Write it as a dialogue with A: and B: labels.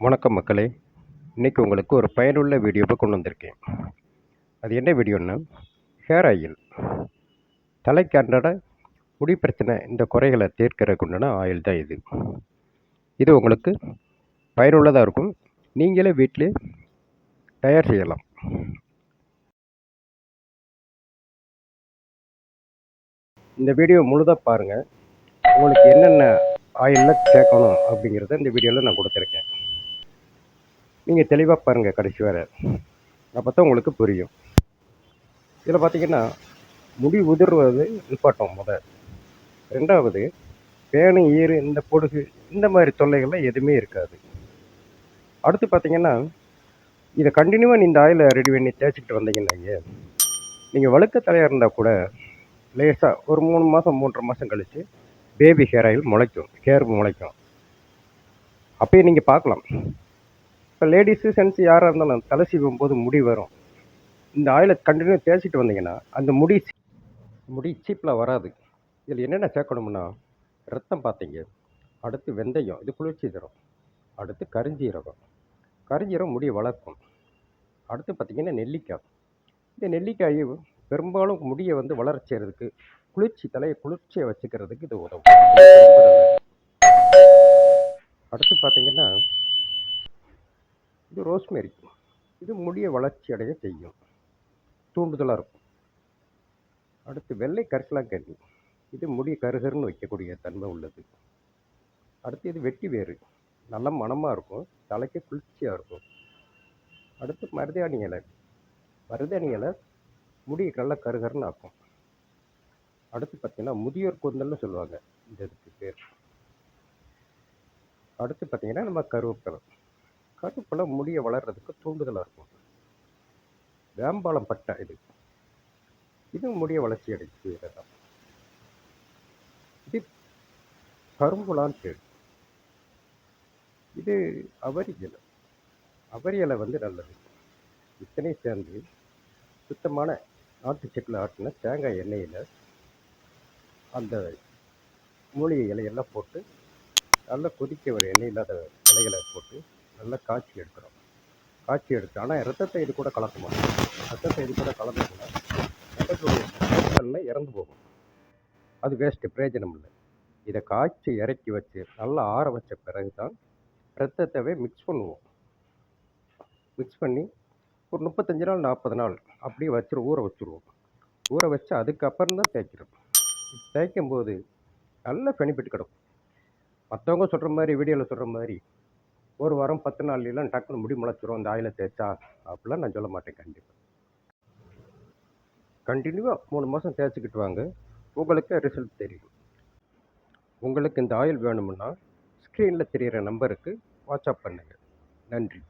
A: வணக்கம் மக்களே. இன்னைக்கு உங்களுக்கு ஒரு பயனுள்ள வீடியோவை கொண்டு வந்திருக்கேன். அது என்ன வீடியோன்னா, ஹேர் ஆயில். தலைக்கு அன்றாட முடி பிரச்சனை, இந்த குறைகளை தீர்க்கறதுக்கு உண்டான ஆயில் தான் இது. இது உங்களுக்கு பயனுள்ளதாக இருக்கும். நீங்களே வீட்டிலே தயார் செய்யலாம். இந்த வீடியோ முழுதாக பாருங்கள். உங்களுக்கு என்னென்ன ஆயிலில் சேர்க்கணும் அப்படிங்கிறத இந்த வீடியோவில் நான் கொடுத்துருக்கேன். நீங்கள் தெளிவாக பாருங்கள் கடைசி வரை. அப்போ தான் உங்களுக்கு புரியும். இதில் பார்த்தீங்கன்னா, முடி உதிர்வது நிப்பாட்டும் முதல். ரெண்டாவது, பேனு ஈறு இந்த பொடுகு இந்த மாதிரி தொல்லைகள்லாம் எதுவுமே இருக்காது. அடுத்து பார்த்தீங்கன்னா, இதை கண்டினியூவாக இந்த ஆயிலை ரெடி பண்ணி தேய்ச்சிக்கிட்டு வந்தீங்கன்னாங்க, நீங்கள் வழுக்க தலையாக இருந்தால் கூட லேசாக ஒரு 3 மாதம் 3.5 மாதம் கழித்து பேபி ஹேர் ஆயில் முளைக்கும், ஹேர் முளைக்கும். அப்பயே நீங்கள் பார்க்கலாம். இப்போ லேடிஸு சென்ஸ் யாராக இருந்தாலும் தலை சீவும் போது முடி வரும். இந்த ஆயிலை கண்டினியூ தேய்ச்சிட்டு வந்தீங்கன்னா அந்த முடி சீப்பில் வராது. இதில் என்னென்ன சேர்க்கணும்னா, ரத்தம் பார்த்தீங்க, அடுத்து வெந்தயம், இது குளிர்ச்சி தரும். அடுத்து கரிஞ்சீரகம் முடியை வளர்க்கும். அடுத்து பார்த்திங்கன்னா நெல்லிக்காய். இந்த நெல்லிக்காய் பெரும்பாலும் முடியை வளர செய்கிறதுக்கு, தலையை குளிர்ச்சியை வச்சுக்கிறதுக்கு இது உதவும். அடுத்து பார்த்திங்கன்னா, இது ரோஸ்மேரி. இது முடியை வளர்ச்சி அடைய செய்யும், தூண்டுதலாக இருக்கும். அடுத்து வெள்ளை கரிசலாங்கண்ணி. இது முடி கருகருன்னு வைக்கக்கூடிய தன்மை உள்ளது. அடுத்து இது வெட்டி வேறு, நல்ல மணமாக இருக்கும், தலைக்கு குளிர்ச்சியாக இருக்கும். அடுத்து மருதாணி இலை முடியை நல்லா கருகருன்னு ஆக்கும். அடுத்து பார்த்தீங்கன்னா முதியோர் கூந்தல்னு சொல்லுவாங்க இந்த இதுக்கு பேர். அடுத்து பார்த்தீங்கன்னா நம்ம கருவேப்பிலை முடியை வளர்கிறதுக்கு தூண்டுதலாக இருக்கும். வேம்பாலம் பட்டை, இது முடியை வளர்ச்சி அடைச்சு. இது கரும்புலான்னு பேர். இது அவரி இலை நல்லது. இத்தனை சேர்ந்து சுத்தமான நாட்டு செக்கில் ஆட்டின தேங்காய் எண்ணெயில் அந்த மூலிகை இலையெல்லாம் போட்டு நல்லா கொதிக்க வர எண்ணெய் இல்லாத இலைகளை போட்டு நல்லா காய்ச்சி எடுக்கிறோம். ஆனால் ரத்தத்தை இது கூட கலக்க மாட்டோம். ரத்தத்தை இது கூட கலந்தோம்னா ரத்தத்துடைய இறந்து போகும். அது வேஸ்ட்டு, பிரயோஜனம் இல்லை. இதை காய்ச்சி இறக்கி வச்சு நல்லா ஆற வச்ச பிறகு தான் ரத்தத்தை மிக்ஸ் பண்ணுவோம். மிக்ஸ் பண்ணி ஒரு 35 நாள் 40 நாள் அப்படியே ஊற வச்சுருவோம். ஊற வச்சு அதுக்கப்புறம் தான் தேய்க்கிறோம். தேய்க்கும் போது நல்ல பெனிஃபிட் கிடக்கும். மற்றவங்க சொல்கிற மாதிரி, வீடியோவில் சொல்கிற மாதிரி ஒரு வாரம் 10 நாள்லாம் டக்குன்னு முடி முளைச்சிரும் அந்த ஆயிலை தேய்ச்சா, அப்படிலாம் நான் சொல்ல மாட்டேன். கண்டினியூவாக 3 மாதம் தேய்ச்சிக்கிட்டு வாங்க, உங்களுக்கு ரிசல்ட் தெரியும். உங்களுக்கு இந்த ஆயில் வேணும்னா ஸ்க்ரீனில் தெரிகிற நம்பருக்கு வாட்ஸ்அப் பண்ணுங்கள். நன்றி.